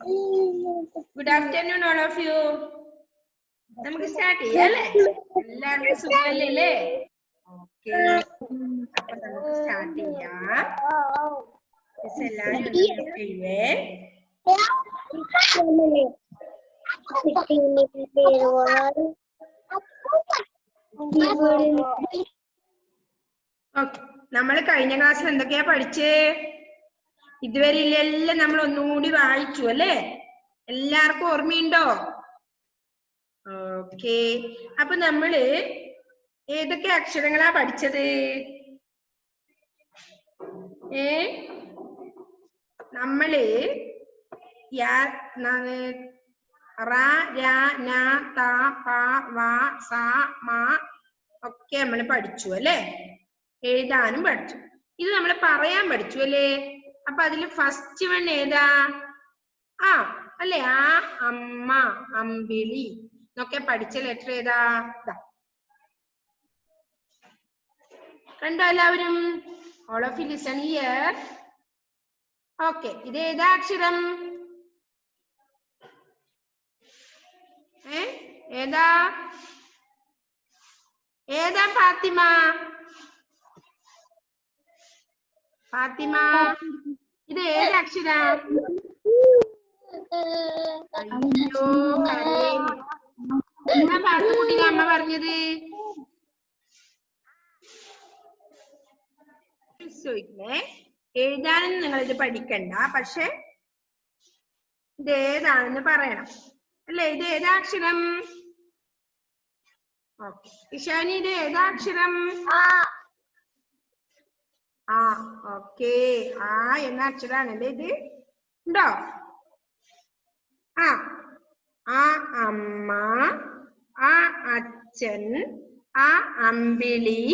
Good afternoon, all of you. നമുക്ക് start ചെയ്യാം അല്ലേ? എല്ലാവർക്കും സുഖമല്ലേ അല്ലേ? ഓക്കെ, അപ്പൊ നമുക്ക് സ്റ്റാർട്ട് ചെയ്യാം. എല്ലാവരും ചെയ്യേ. നമ്മൾ കഴിഞ്ഞ ക്ലാസ്സിൽ എന്തൊക്കെയാ പഠിച്ചേ? ഇതുവരെ എല്ലാം നമ്മൾ ഒന്നുകൂടി വായിച്ചു അല്ലേ? എല്ലാവർക്കും ഓർമ്മയുണ്ടോ? ഓക്കെ, അപ്പൊ നമ്മള് ഏതൊക്കെ അക്ഷരങ്ങളാ പഠിച്ചത്? നമ്മള് ഒക്കെ നമ്മള് പഠിച്ചു അല്ലേ? എഴുതാനും പഠിച്ചു. ഇത് നമ്മൾ പറയാൻ പഠിച്ചു അല്ലേ? അപ്പൊ അതില് ഫസ്റ്റ് വൺ ഏതാ? അല്ലേ? അമ്മ, അമ്പിളി എന്നൊക്കെ പഠിച്ച ലെറ്റർ ഏതാ? കണ്ടോ എല്ലാവരും? all of you listen here. Okay, ഇത് ഏതാ അക്ഷരം? ഏതാ ഏതാ ഫാത്തിമ? ഫാത്തിമ, ഇത് ഏത് അക്ഷരം? അയ്യോ, എന്താ ഫാത്തിക്കുട്ടിയുടെ അമ്മ പറഞ്ഞത്? എഴുതാനും നിങ്ങൾ ഇത് പഠിക്കണ്ട, പക്ഷെ ഇത് ഏതാണെന്ന് പറയണം അല്ലേ? ഇത് ഏതാ അക്ഷരം? ഓക്കെ, ഇഷാനി, ഇത് ഏതാ അക്ഷരം? ഓക്കെ, എന്ന അക്ഷരാണല്ലേ ഇത്? ഉണ്ടോ? അമ്മ, അച്ഛൻ, അമ്പിളി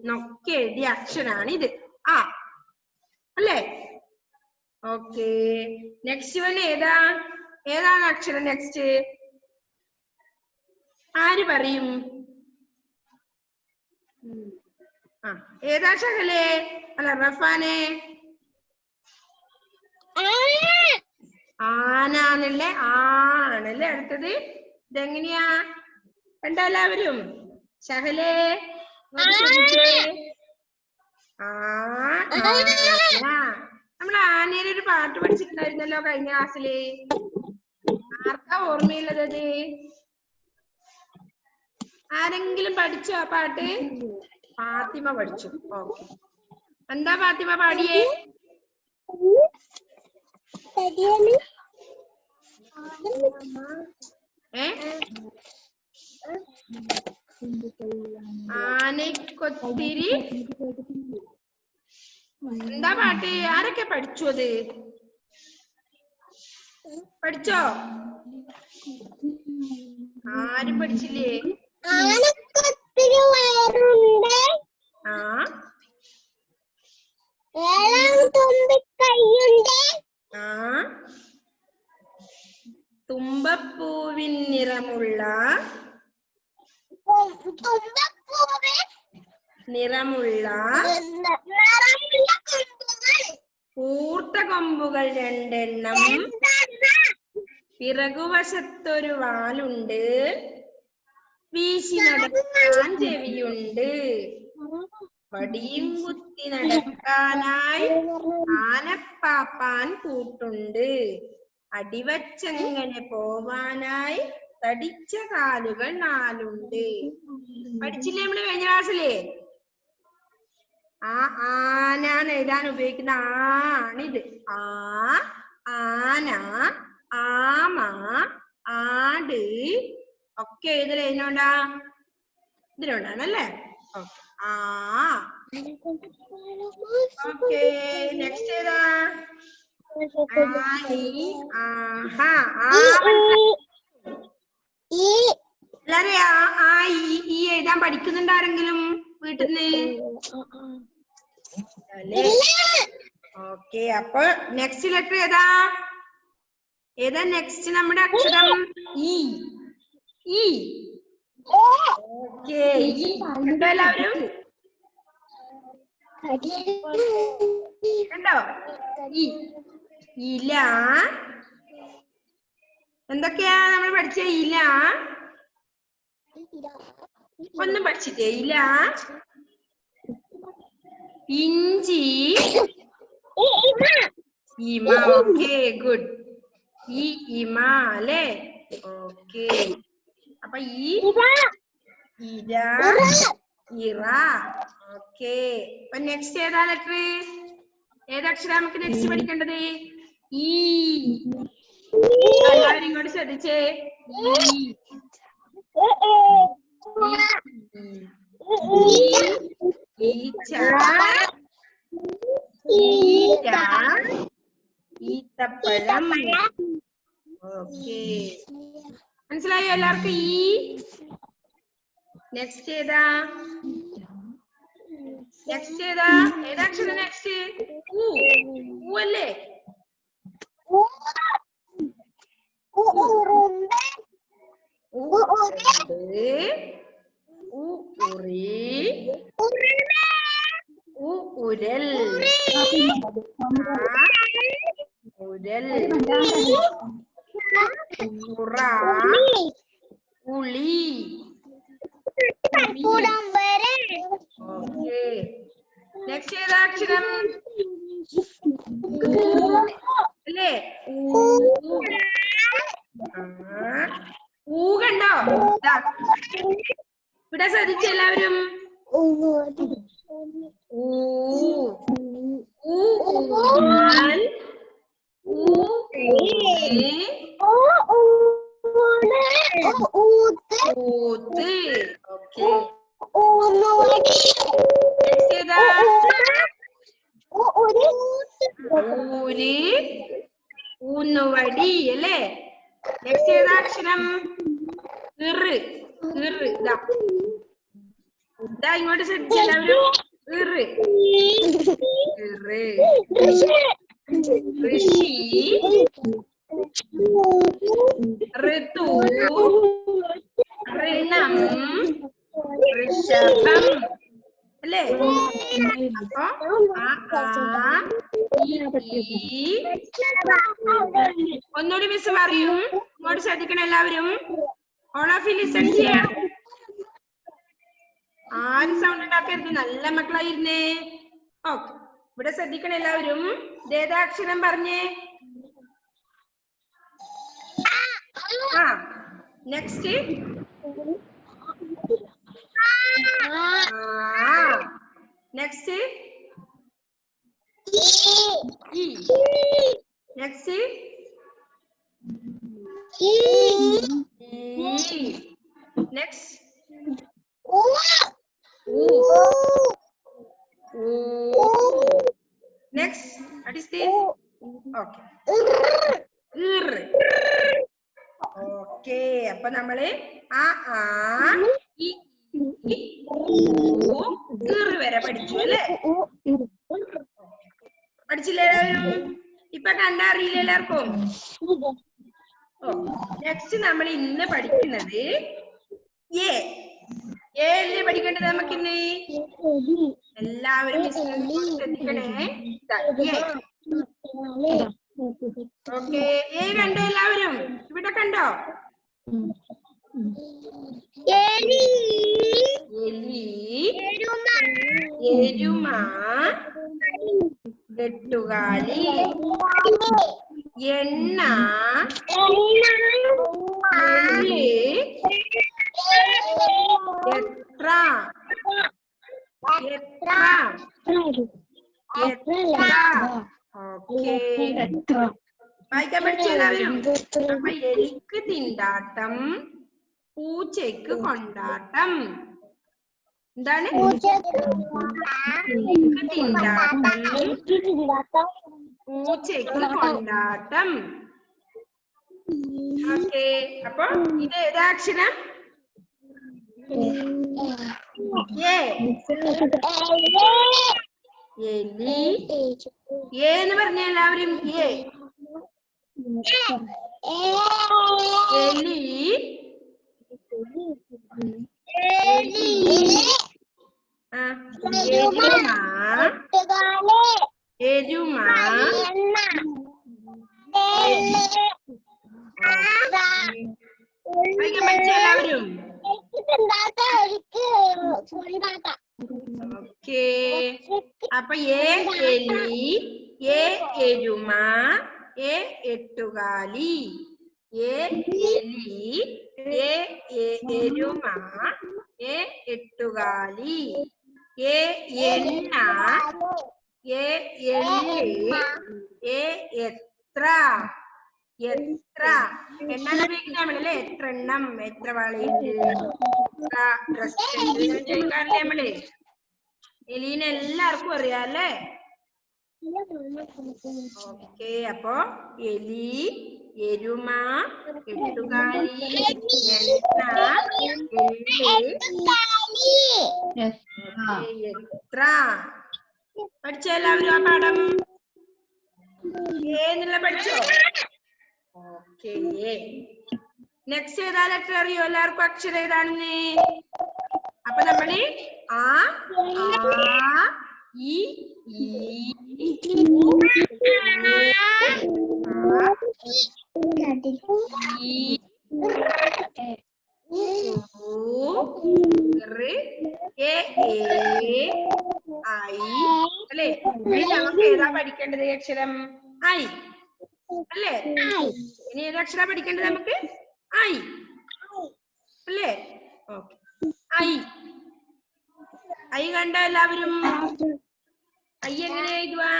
എന്നൊക്കെ എഴുതിയ അക്ഷരാണ് ഇത്. അല്ലേ? ഓക്കെ, നെക്സ്റ്റ് വൺ ഏതാ? ഏതാണ് അക്ഷരം നെക്സ്റ്റ്? ആര് പറയും? ഏതാ ഷഹലേ? അല്ല റഫാനെ? ആനാണല്ലേ? ആണല്ലേ അടുത്തത്? ഇതെങ്ങനെയാ? കണ്ടോ എല്ലാവരും? ഷഹലേ നമ്മൾ ആനയുടെ ഒരു പാട്ട് പഠിച്ചിട്ടുണ്ടായിരുന്നല്ലോ കഴിഞ്ഞ ക്ലാസ്സില്. ആർക്കാ ഓർമ്മയുള്ളത്? ആരെങ്കിലും പഠിച്ചോ ആ പാട്ട്? ഫാത്തിമ പഠിച്ചു. ഓക്കെ, എന്താ ഫാത്തിമ പാടിയേ? ആനക്കൊത്തിരി എന്താ പാട്ട്? ആരൊക്കെ പഠിച്ചു? അത് പഠിച്ചോ? ആരും പഠിച്ചില്ലേ? തുമ്പപ്പൂവിൻ നിറമുള്ള കൂർത്ത കൊമ്പുകൾ രണ്ടെണ്ണം, പിറകുവശത്തൊരു വാലുണ്ട്, വീശി നടക്കാൻ ചെവിയുണ്ട്, വടിയും കുത്തി നടക്കാനായി ആനപ്പാപ്പാൻ കൂട്ടുണ്ട്, അടിവച്ചങ്ങനെ പോവാനായി തടിച്ച കാലുകൾ നാലുണ്ട്. പഠിച്ചില്ലേ നമ്മള് കഴിഞ്ഞ ക്ലാസ്സിലെ? ആനാന്ന് എഴുതാൻ ഉപയോഗിക്കുന്ന ആണിത്. ആന, ആമ, ആട് ഒക്കെ എഴുതൽ എഴുതുന്നോണ്ടാ? ഇതിനോണ്ടാണല്ലേ? ഓക്കെ, നെക്സ്റ്റ് ഏതാ? എല്ലാരും ഈ എഴുതാൻ പഠിക്കുന്നുണ്ട് ആരെങ്കിലും വീട്ടിൽ നിന്ന്? ഓക്കെ, അപ്പൊ നെക്സ്റ്റ് ലെറ്റർ ഏതാ? ഏതാ നെക്സ്റ്റ് നമ്മുടെ അക്ഷരം? ഈ. ഓക്കെ, കണ്ടോ എല്ലാവരും? കണ്ടോ? ഇല, എന്തൊക്കെയാ നമ്മൾ പഠിച്ച ഇല? ഒന്നും പഠിച്ചിട്ടേ ഇല. ഇഞ്ചി. ഇമ. Okay, good. ഇമ അല്ലേ? ഓക്കെ. അപ്പൊ ഇര, ഇറ. ഓക്കെ. അപ്പൊ നെക്സ്റ്റ് ഏതാ ലെറ്റർ? ഏതക്ഷരം നമുക്ക് നെക്സ്റ്റ് പഠിക്കേണ്ടത്? ഈ. എല്ലാവരും ഇങ്ങോട്ട് ശ്രദ്ധിച്ചേ. ഈച്ച, ഈറ്റ, ഈത്തപ്പഴം. ഓക്കെ, മനസ്സിലായോ എല്ലാവർക്കും? ഈ. നെക്സ്റ്റ് ഏതാ? നെക്സ്റ്റ് ഏതാ? ഏതാക്ഷരം നെക്സ്റ്റ്? ഊ. ഊ അല്ലേ? ഉരൽ. ഉരൽ. ഉറ. ഉളി. ഓക്കെ. നെക്സ്റ്റ് ഏതാ അക്ഷരം? അല്ലേ? ഊ കണ്ടോ? ഇവിടെ ശ്രദ്ധിച്ച എല്ലാവരും. ഊന്നുവടി അല്ലേ? നെക്സ്റ്റ് ഏതാ അക്ഷരം? ഇതാ ഇങ്ങോട്ട് ശ്രദ്ധിച്ച എല്ലാവരും. ഋഷി, ഋതു, ഋണം, ഋഷഭം അല്ലേ? ഒന്നുകൂടി മിസ് പറയും. ഇങ്ങോട്ട് ശ്രദ്ധിക്കണം എല്ലാവരും. ഓൾ ഓഫ് യു ലിസൺ ചെയ്യണം. ആരും സൗണ്ട് ഉണ്ടാക്കരുത്. നല്ല മക്കളായിരുന്നേ. ഓക്കെ, ഇവിടെ ശ്രദ്ധിക്കണം എല്ലാവരും. ഏതാക്ഷരം പറഞ്ഞേ? Next next next next next what is this? Okay, okay. അപ്പൊ നമ്മള് വരെ പഠിച്ചു അല്ലേ? പഠിച്ചില്ലേ എല്ലാവരും? ഇപ്പൊ കണ്ടറിയില്ല എല്ലാവർക്കും? നെക്സ്റ്റ് നമ്മൾ ഇന്ന് പഠിക്കുന്നത് എ അല്ലേ പഠിക്കേണ്ടത് നമുക്കിന്ന്? എല്ലാവരും ശ്രദ്ധിക്കണേ. ഓക്കെ, എ കണ്ടോ എല്ലാവരും? ഇവിടെ കണ്ടോ? എലി, എരുമ, എട്ടുകാലി, എണ്ണ, എത്ര, വായിക്കാൻ പഠിച്ചു എല്ലാവരും? അപ്പൊ എലിക്ക് തിണ്ടാട്ടം, പൂച്ചയ്ക്ക് കൊണ്ടാട്ടം. എന്താണ്? എലിക്ക് തിണ്ടാട്ടം, പൂച്ചയ്ക്ക് കൊണ്ടാട്ടം. ഓക്കെ, അപ്പൊ ഇത് ഏതാക്ഷരം? എലി. എന്ന് പറഞ്ഞ എല്ലാവരും എലി, എരുമ, വായിക്കാൻ പഠിച്ചോ എല്ലാവരും? ഓക്കേ. അപ്പൊ എലി, എരുമ, എട്ടുകാലി. എലി, എരുമ, എട്ടുകാലി. എണ്ണ, എള്ള്, എത്ര. എത്ര എണ്ണാൻ ഉപയോഗിക്കുന്ന നമ്മളല്ലേ എത്ര എണ്ണം, എത്ര വളയുണ്ട്, എത്ര ഡ്രസ് ഉണ്ട് ചോദിക്കാറില്ലേ നമ്മള്. എലീനെ എല്ലാവർക്കും അറിയാം അല്ലേ? ഓക്കെ. അപ്പൊ എലി, എരുമ, എട്ടുകാലി, എണ്ണ, എത്ര. പഠിച്ചോ എല്ലാവരും ആ പാഠം? എന്നുള്ള പഠിച്ചോ? ഓക്കെ. നെക്സ്റ്റ് ഏതാ ലെറ്റർ അറിയോ എല്ലാവർക്കും? അക്ഷരം ഏതാണെന്ന്? അപ്പൊ നമ്മള് ആ, ഇ, ഈ, അല്ലേ? നമുക്ക് ഏതാ പഠിക്കേണ്ടത് അക്ഷരം? ഐ അല്ലേ? ഇനി ഏത് അക്ഷരം പഠിക്കേണ്ടത് നമുക്ക്? ഐ അല്ലേ? ഓക്കെ. ഐ കണ്ടോ എല്ലാവരും? ഐ എങ്ങനെ എഴുതുവാ?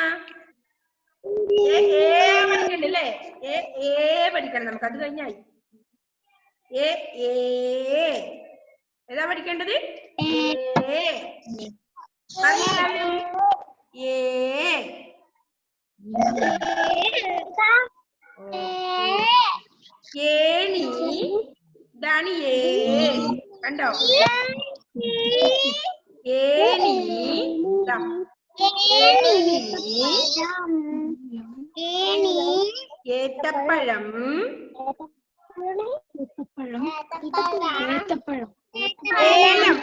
പഠിക്കണ്ടല്ലേ? പഠിക്കണം നമുക്ക്. അത് കഴിഞ്ഞായി ഏതാ പഠിക്കേണ്ടത്? ഏണി, ഇതാണ് കണ്ടോ? ഏണി, ഏത്തപ്പഴം, ഏലം.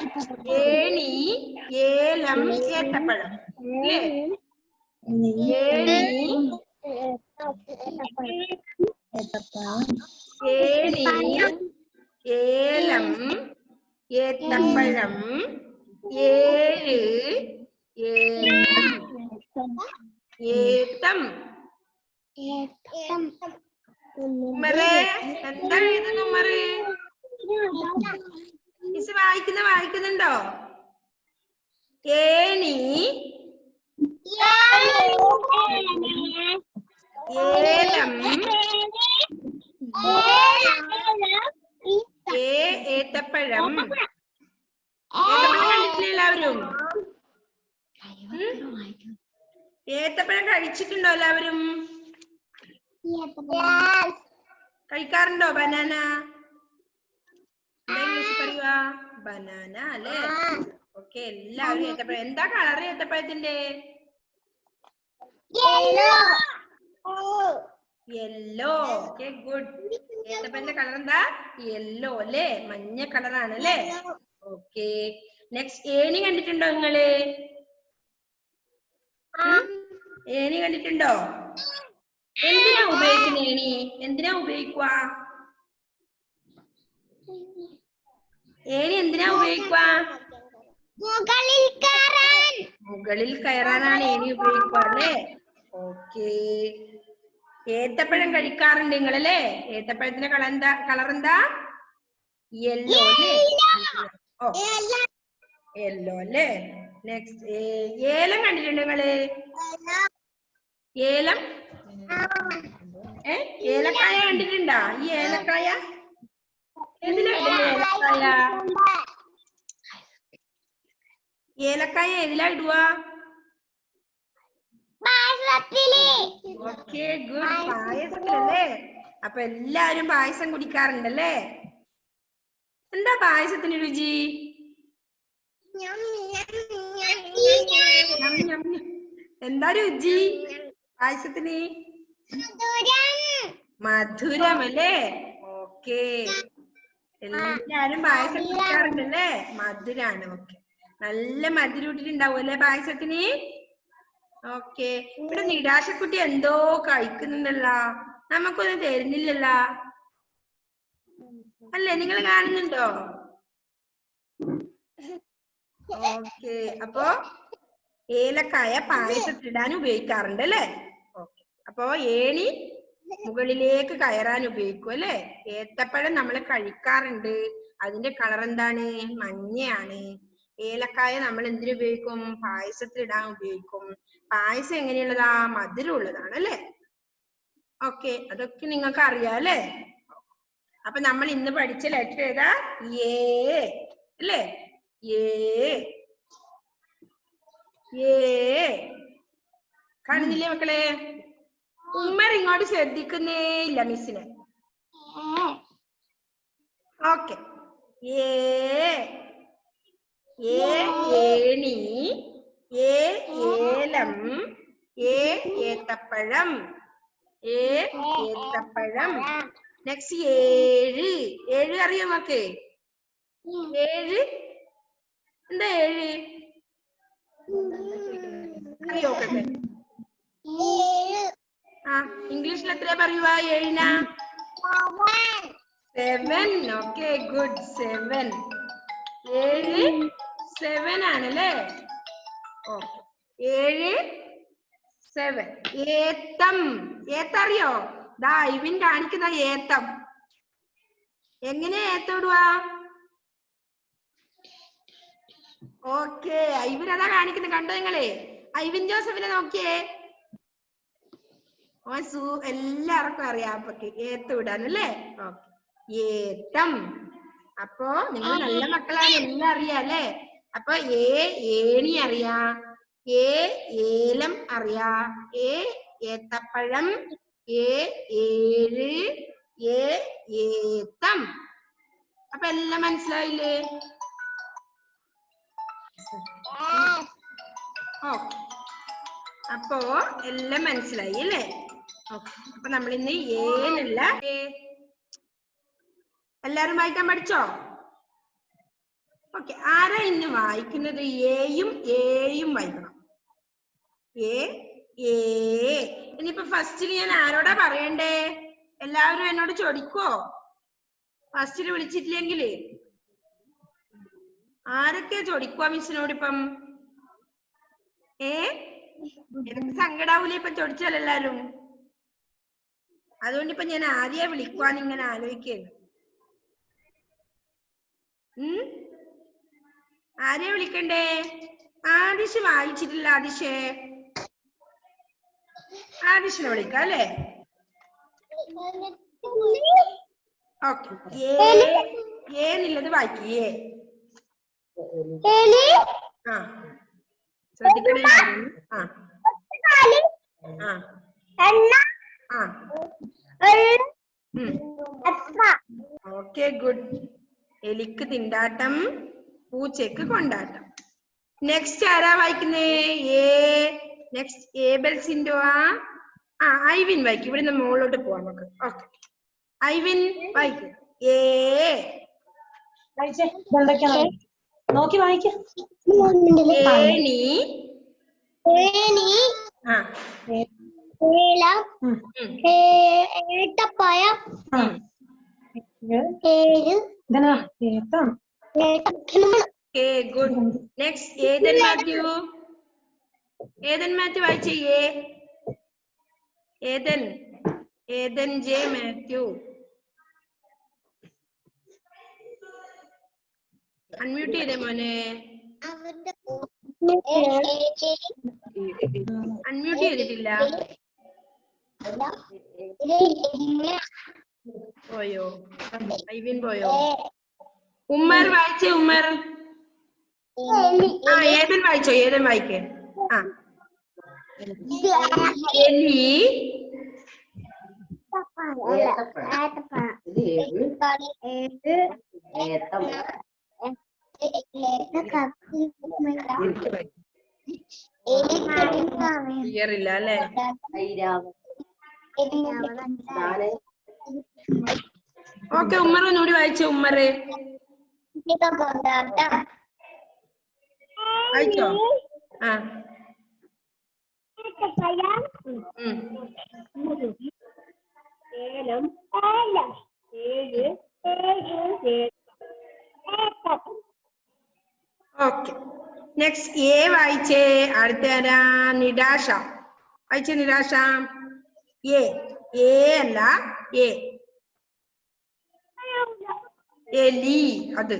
ഏണി, ഏലം, ഏത്തപ്പഴം അല്ലേ? ഏണി, ഏലം, ഏത്തപ്പഴം, ഏഴ്, ഏത്തം. ഉമ്മറേ എന്താ എഴുതുന്നു ഉമ്മറ്? മിസ് വായിക്കുന്നുണ്ടോ? ഏണി, ഏലം, ഏത്തപ്പഴം. കണ്ടിട്ടില്ല എല്ലാവരും? ഏത്തപ്പഴം കഴിച്ചിട്ടുണ്ടോ എല്ലാവരും? കഴിക്കാറുണ്ടോ? ബനാന ഇംഗ്ലീഷ് പറയുക ബനാന അല്ലേ? ഓക്കെ. എല്ലാവരും ഏത്തപ്പഴം. എന്താ കളർ ഏത്തപ്പഴത്തിന്റെ? യെല്ലോ. Okay, good. ഏത്തപ്പഴത്തിന്റെ കളർ എന്താ? യെല്ലോ അല്ലേ? മഞ്ഞ കളറാണ് അല്ലേ? ഓക്കെ. നെക്സ്റ്റ് ഏണി കണ്ടിട്ടുണ്ടോ നിങ്ങള്? ഏണി കണ്ടിട്ടുണ്ടോ? എന്തിനാ ഉപയോഗിക്കുന്ന ഏണി? എന്തിനാ ഉപയോഗിക്കുക? ഏണി എന്തിനാ ഉപയോഗിക്കുക? മുകളിൽ കയറാനാണ് ഏണി ഉപയോഗിക്കുക അല്ലേ? ഓക്കെ. ഏത്തപ്പഴം കഴിക്കാറുണ്ട് നിങ്ങളല്ലേ? ഏത്തപ്പഴത്തിന്റെ കളർ എന്താ? യെല്ലോ അല്ലേ? ഓ, യെല്ലോ അല്ലേ? നെക്സ്റ്റ് ഏലം കണ്ടിട്ടുണ്ടോ നിങ്ങള്? ഏലം, ഏലക്കായ കണ്ടിട്ടുണ്ടോ? ഈ ഏലക്കായ ഏതിലാ ഇടുന്നത്? ഏലക്കായ ഏതിലാ ഇടുക? Okay, good. പായസത്തിലല്ലേ? അപ്പൊ എല്ലാരും പായസം കുടിക്കാറുണ്ടല്ലേ? എന്താ പായസത്തിന് രുചി? എന്താ രുചി പായസത്തിന്? മധുരം അല്ലേ? ഓക്കെ. എല്ലാരും പായസം കുടിക്കാറുണ്ടല്ലേ? മധുരാണ്. ഓക്കെ. നല്ല മധുരം ഇട്ടിട്ടുണ്ടാവും അല്ലേ പായസത്തിന്? ഓക്കെ. ഇവിടെ നിരാശക്കുട്ടി എന്തോ കഴിക്കുന്നുണ്ടല്ലോ, നമുക്കൊന്നും തരുന്നില്ലല്ലോ. അല്ലേ? നിങ്ങൾ കാണുന്നുണ്ടോ? ഓക്കെ. അപ്പോ ഏലക്കായ പായസത്തിലിടാൻ ഉപയോഗിക്കാറുണ്ട് അല്ലേ? ഓക്കെ. അപ്പോ ഏണി മുകളിലേക്ക് കയറാൻ ഉപയോഗിക്കും അല്ലേ? ഏത്തപ്പഴം നമ്മൾ കഴിക്കാറുണ്ട്. അതിന്റെ കളർ എന്താണ്? മഞ്ഞയാണ്. ഏലക്കായ നമ്മൾ എന്തിനു ഉപയോഗിക്കും? പായസത്തിലിടാൻ ഉപയോഗിക്കും. പായസം എങ്ങനെയുള്ളതാ? മധുരമുള്ളതാണ് അല്ലേ? ഓക്കെ, അതൊക്കെ നിങ്ങൾക്ക് അറിയാം അല്ലേ? അപ്പൊ നമ്മൾ ഇന്ന് പഠിച്ച ലെറ്റർ ഏതാ? ഏ അല്ലേ? കാണുന്നില്ലേ മക്കളെ? ഉമ്മർ ഇങ്ങോട്ട് ശ്രദ്ധിക്കുന്നേ ഇല്ല മിസ്സിനെ. ഓക്കെ. ഏണി, ഏലം, ഏത്തപ്പഴം, ഏത്തപ്പഴം. നെക്സ്റ്റ് ഏഴ് അറിയോ മക്കളെ? ഏഴ് എന്താ? ഏഴ് അറിയോ? ആ, ഇംഗ്ലീഷിൽ എത്രയാ പറയുക ഏഴിനാ? 7. Okay, good. 7. 7 ആണല്ലേ? ഓക്കെ. 7. ഏത്തം. ഏത്തറിയോ? ദാ ഇവൻ കാണിക്കുന്ന ഏത്തം. എങ്ങനെ ഏത്തം ഇടുക? ഓക്കെ, ഇവരതാ കാണിക്കുന്നത്. കണ്ടോ നിങ്ങളെ? ഐവിൻ ജോസഫിനെ നോക്കിയേ. എല്ലാവർക്കും അറിയാം അപ്പൊക്ക് ഏത്തം ഇടാനല്ലേ? ഓക്കെ, ഏത്തം. അപ്പോ നിങ്ങൾ നല്ല മക്കളാണ്, എല്ലാം അറിയാം അല്ലേ? അപ്പൊ ഏണി അറിയാ, ഏലം അറിയാ, ഏത്തപ്പഴം, ഏഴ്, ഏത്തം. അപ്പൊ എല്ലാം മനസ്സിലായില്ലേ? ഓക്കെ, അപ്പോ എല്ലാം മനസ്സിലായി അല്ലേ? ഓക്കെ, അപ്പൊ നമ്മൾ ഇന്ന് ഏനുള്ള എല്ലാരും വായിക്കാൻ പഠിച്ചോ? ഓക്കെ, ആരാ ഇന്ന് വായിക്കുന്നത്? ഏയും വായിക്കണം. ഇനിയിപ്പോ ഫസ്റ്റിൽ ഞാൻ ആരോടാ പറയണ്ടേ? എല്ലാവരും എന്നോട് ചോദിക്കോ? ഫസ്റ്റിൽ വിളിച്ചിട്ടില്ലെങ്കില് ആരൊക്കെയാ ചോദിക്കുവാ മിസ്സിനോട്? ഇപ്പം എനിക്ക് സങ്കടാവൂലേ ഇപ്പൊ ചോദിച്ചാൽ എല്ലാരും? അതുകൊണ്ടിപ്പോ ഞാൻ ആരെയാ വിളിക്കുവാന്ന് ഇങ്ങനെ ആലോചിക്കുന്നു. ആരെയാ വിളിക്കണ്ടേ? ആദിശ് വായിച്ചിട്ടില്ല. ആദിശിനെ വിളിക്കാം അല്ലേ? ഓക്കെ, ഏന്നുള്ളത് വായിക്കേ. ആ, ശ്രദ്ധിക്കണേ. Okay, good. എലിക്ക് തിണ്ടാട്ടം, പൂച്ചയ്ക്ക് കൊണ്ടാട്ടം. നെക്സ്റ്റ് ആരാ വായിക്കുന്നേ? നെക്സ്റ്റ് ഏബൽസിൻഡോ. ഐവിൻ വായിക്കും. ഇവിടുന്ന് മുകളിലോട്ട് പോവാം നമുക്ക്. ഓക്കെ, ഐവിൻ വായിക്കും. നോക്കി വായിക്കാം. ഏണി, ഏത്തപ്പഴം, ഗുഡ്. നെക്സ്റ്റ് ഏതൻ മാത്യു വായിച്ചേ. ഏതൻ ജെ മാത്യു. അൺമ്യൂട്ട് ചെയ്തേ മോനെ. അൺമ്യൂട്ട് ചെയ്തിട്ടില്ല. പോയോ? ഐവിൻ പോയോ? ഉമ്മർ വായിച്ചേ. ഉമ്മർ. ഏതൻ വായിച്ചോ? ഏതൻ വായിക്കേ. എലി, ക്ലിയറില്ല അല്ലേ? ഓക്കെ, ഉമ്മർ ഒന്നുകൂടി വായിച്ചോ. ഉമ്മറ് വായിച്ചോ? ഏലം, ഓക്കെ. നെക്സ്റ്റ് എ വായിച്ചേ. അടുത്ത നിരാശ വായിച്ചേ. നിരാശ എ. എ അല്ല എ. എലി അത്.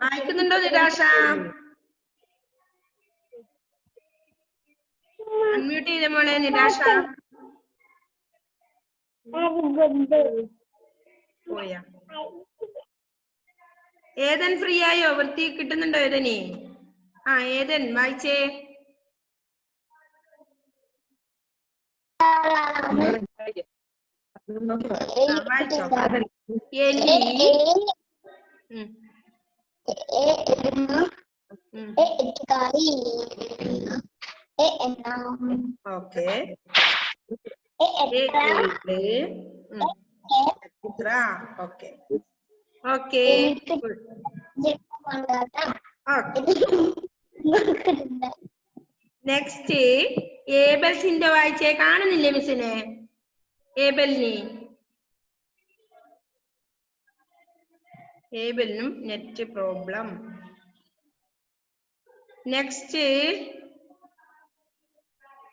വായിക്കുന്നുണ്ടോ നിരാശ? അൺമ്യൂട്ട് ചെയ്ത മോളെ നിരാശ. പോയാ? ഏതൻ ഫ്രീ ആയോ? വൃത്തി കിട്ടുന്നുണ്ടോ ഏതനി? ഏതൻ വായിച്ചേ. വായിച്ചോ. എലി. ഓക്കെ. Okay okay. നെക്സ്റ്റ് ഏബൽസിന്റെ വായിച്ചേ. കാണുന്നില്ലേ മിസ്സിനെ? ഏബലിന് ഏബലിനും net problem. Next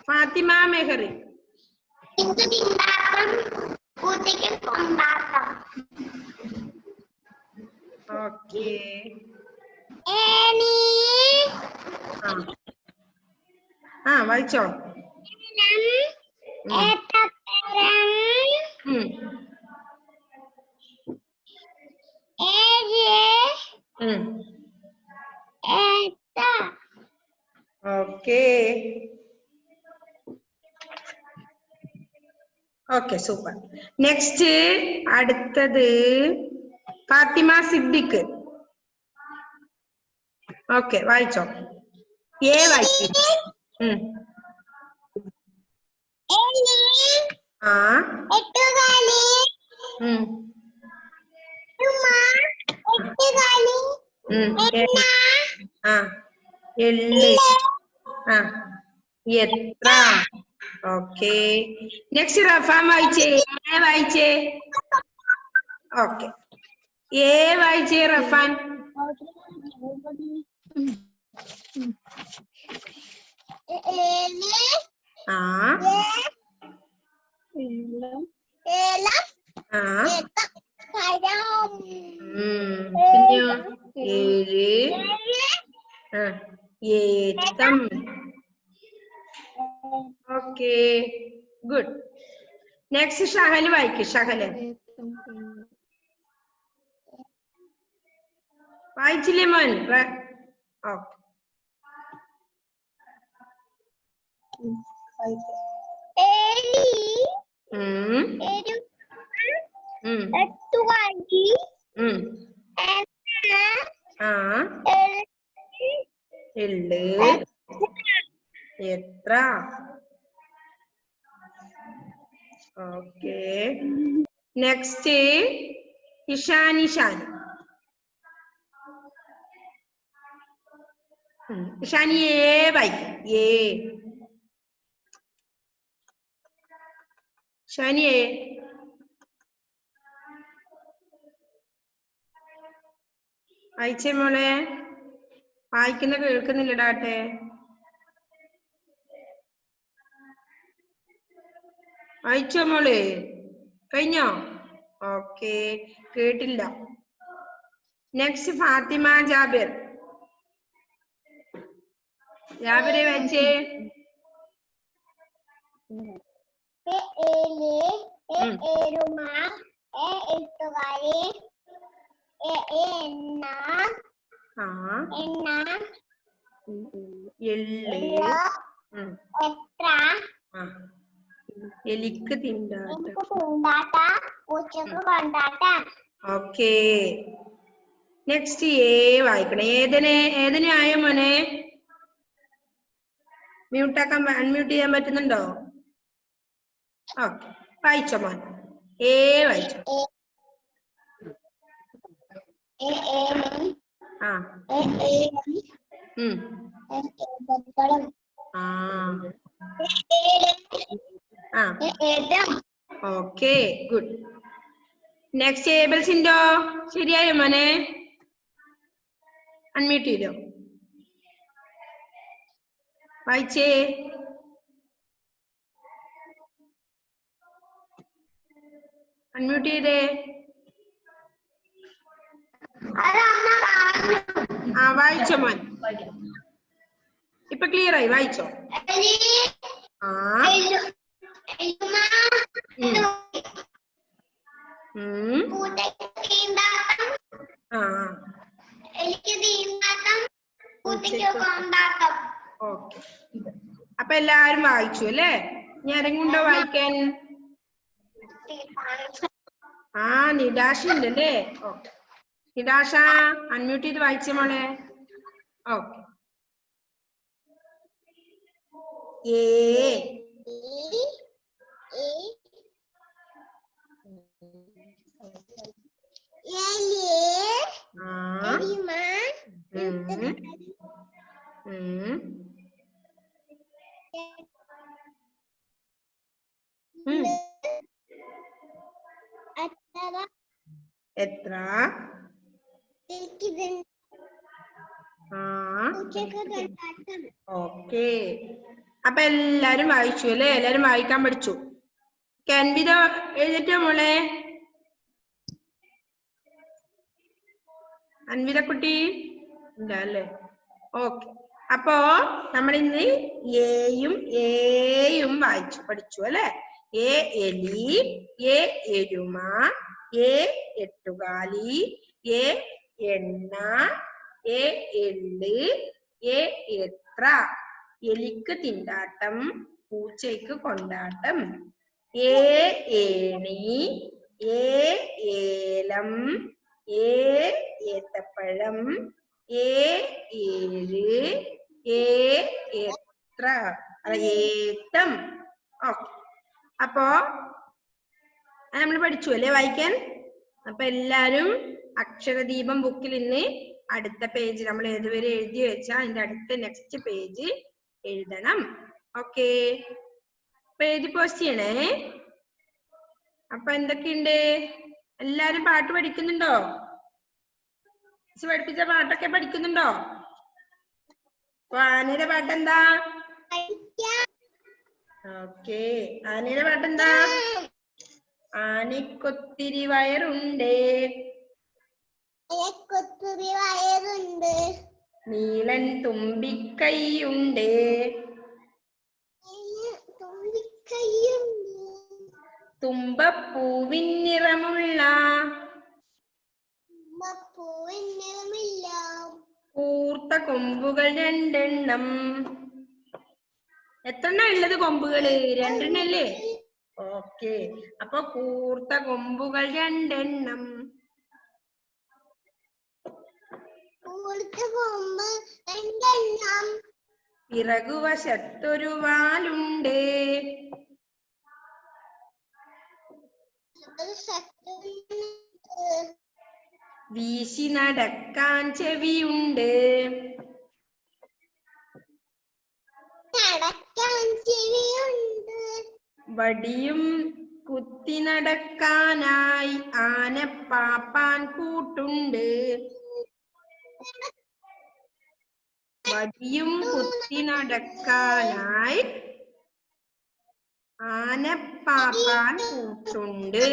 Fathima Mehari. Okay. വായിച്ചോ. Okay okay super. നെക്സ്റ്റ് അടുത്തത് ഫാത്തിമ സിദ്ദിഖ്. ഓക്കെ വായിച്ചോ. എ വായിച്ചു. എള്ള്. എത്ര. ഓക്കെ. നെക്സ്റ്റ് റഫാൻ വായിച്ചേ. എ വായിച്ചേ. ഓക്കെ. എ വായിച്ചേ റഫാൻ. ഏത്തം. Okay good. നെക്സ്റ്റ് ഷഹല് വായിക്കും. ഷഹല് വായിച്ചില്ലേ മോൻ? ഓക്കെ. എള്ള്. എത്ര. ഓക്കെ. നെക്സ്റ്റ് ഇഷാൻ. ഇഷാൻ ഇഷാനി ഏ വായിക്കും. ഏ ഷാനിയേ. വായിച്ചേ മോളെ. വായിക്കുന്ന കേൾക്കുന്നില്ലടാട്ടെ. വായിച്ചോ മോളെ? കഴിഞ്ഞോ? ഓക്കെ കേട്ടില്ല. നെക്സ്റ്റ് ഫാത്തിമ ജാബിർ. ജാബിറെ വായിച്ചേ. എലിക്ക് തിണ്ടാട്ടം. ഓക്കെ. നെക്സ്റ്റ് എ വായിക്കണം. ഏതിനെ ആയോ മോനെ? മ്യൂട്ടാക്കാൻ അൺമ്യൂട്ട് ചെയ്യാൻ പറ്റുന്നുണ്ടോ? ഓക്കെ വായിച്ചോ മോൻ. എ വായിച്ചോ. Okay good. നെക്സ്റ്റ് ഏബിൾസ് ഉണ്ടോ? ശരിയായോ മോനെ? അൺമ്യൂട്ട് ചെയ്തോ? വായിച്ചേ. അൺമ്യൂട്ട് ചെയ്തേ. വായിച്ചോ മോൻ? ഇപ്പൊ ക്ലിയർ ആയി? വായിച്ചോ? ഓക്കെ. അപ്പൊ എല്ലാരും വായിച്ചു അല്ലേ? ഇനി ആരെങ്കിലും വായിക്കാൻ? നിഡാഷ ഉണ്ടല്ലേ? ഓക്കെ. നിഡാഷ അൺമ്യൂട്ട് ചെയ്ത് വായിച്ചേ മോളെ. ഓക്കെ. എത്ര? ഓക്കെ. അപ്പൊ എല്ലാരും വായിച്ചു അല്ലേ? എല്ലാരും വായിക്കാൻ പഠിച്ചു. കൻവിത എഴുതിട്ടോ മോളെ? അൻവിത കുട്ടി ഇല്ല അല്ലേ? ഓക്കെ. അപ്പോ നമ്മൾ ഇന്ന് ഏയും വായിച്ചു പഠിച്ചു അല്ലെ? എ എലി, എ എരുമ, എ എട്ടുകാലി, എ എണ്ണ, എ എള്ള്, എ എത്ര. എലിക്ക് തിണ്ടാട്ടം, പൂച്ചയ്ക്ക് കൊണ്ടാട്ടം. എ ഏണി, എ ഏലം, എ ഏത്തപ്പഴം, എ ഏഴ്, എ എത്ര. ഏത്തം. ഓക്കെ. അപ്പോ നമ്മൾ പഠിച്ചു അല്ലേ വായിക്കാൻ? അപ്പൊ എല്ലാരും അക്ഷരദീപം ബുക്കിൽ ഇന്ന് അടുത്ത പേജ് നമ്മൾ ഏതുവരെ എഴുതി വെച്ചാ അതിന്റെ അടുത്ത നെക്സ്റ്റ് പേജ് എഴുതണം. ഓക്കെ. എഴുതി പോസ്റ്റ് ചെയ്യണേ. അപ്പൊ എന്തൊക്കെയുണ്ട്? എല്ലാരും പാട്ട് പഠിക്കുന്നുണ്ടോ? പഠിപ്പിച്ച പാട്ടൊക്കെ പഠിക്കുന്നുണ്ടോ? ആനയുടെ പാട്ടെന്താ? ഓക്കെ. ആനയുടെ പാട്ടെന്താ? ആനക്കൊത്തിരി വയറുണ്ട്, നീളൻ തുമ്പിക്കൈയുണ്ട്, തുമ്പപ്പൂവിൻ നിറമുള്ള കൂർത്ത കൊമ്പുകൾ രണ്ടെണ്ണം. എത്രണ്ണം ഉള്ളത് കൊമ്പുകള്? രണ്ടെണ്ണല്ലേ? ഓക്കെ. അപ്പൊ കൂർത്ത കൊമ്പുകൾ രണ്ടെണ്ണം. പിറകുവശത്തൊരു വാലുണ്ട്, വീശി നടക്കാൻ ചെവിയുണ്ട്, വടിയും കുത്തി നടക്കാനായി ആനപ്പാപ്പാൻ കൂട്ടുണ്ട്. വടിയും കുത്തി നടക്കാനായി ആനപ്പാപ്പാൻ കൂട്ടുണ്ട്.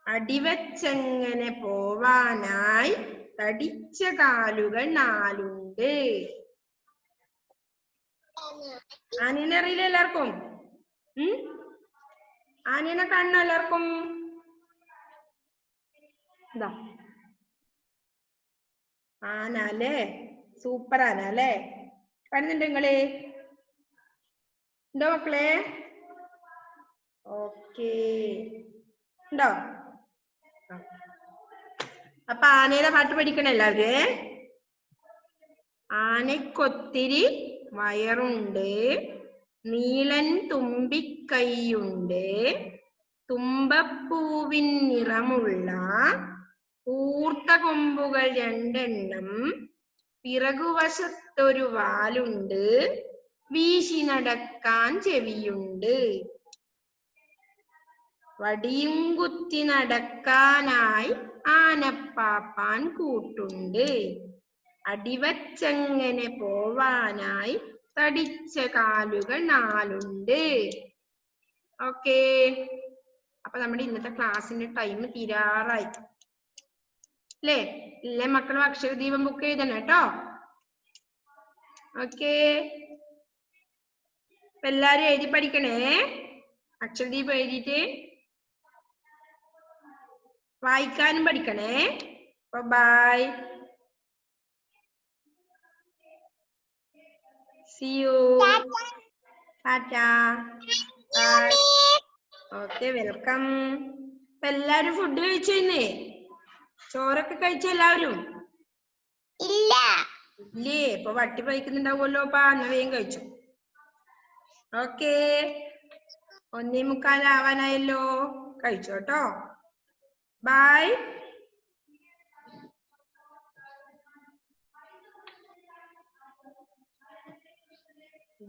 അടിവച്ചെങ്ങനെ പോവാനായി തടിച്ച കാലുകൾ നാലുണ്ട്. ആനേനെ അറിയില്ല എല്ലാവർക്കും? ആനേനെ കാണണോ എല്ലാവർക്കും? ഇതാ ആന അല്ലേ? സൂപ്പർ ആന അല്ലേ? കാണുന്നുണ്ട് നിങ്ങള്? ഉണ്ടോ മക്കളെ? ഓക്കേ. ഉണ്ടോ? അപ്പൊ ആനയുടെ പാട്ട് പഠിക്കണം എല്ലാവരും. ആനക്കൊത്തിരി വയറുണ്ട്, നീളൻ തുമ്പിക്കൈയുണ്ട്, തുമ്പപ്പൂവിൻ നിറമുള്ള കൂർത്ത കൊമ്പുകൾ രണ്ടെണ്ണം, പിറകുവശത്തൊരു വാലുണ്ട്, വീശി നടക്കാൻ ചെവിയുണ്ട്. വടിയും കുത്തി നടക്കാനായി ആനപ്പാപ്പാൻ കൂട്ടുണ്ട്. അടിവച്ചങ്ങനെ പോവാനായി തടിച്ച കാലുകൾ 4 ഉണ്ട്. ഓക്കേ, അപ്പൊ നമ്മുടെ ഇന്നത്തെ ക്ലാസ്സിന്റെ ടൈം തീരാറായി അല്ലേ? എല്ലാ മക്കളും അക്ഷരദീപം ബുക്ക് എഴുതണം കേട്ടോ. ഓക്കേ, എല്ലാരും എഴുതി പഠിക്കണേ. അക്ഷരദീപം എഴുതിയിട്ട് വായിക്കാനും പഠിക്കണേ. By. See you. Tata. Bye. Okay, welcome. ഇപ്പൊ എല്ലാരും ഫുഡ് കഴിച്ചേ? ചോറൊക്കെ കഴിച്ചോ എല്ലാവരും? ഇല്ലേ, ഇപ്പൊ വട്ടി പഴിക്കുന്നുണ്ടാവുമല്ലോ. എന്നാ വേഗം കഴിച്ചു. ഓക്കേ, 1:45 ആവാനായല്ലോ. കഴിച്ചോ കേട്ടോ. ബൈ.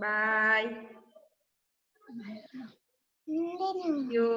Bye. You.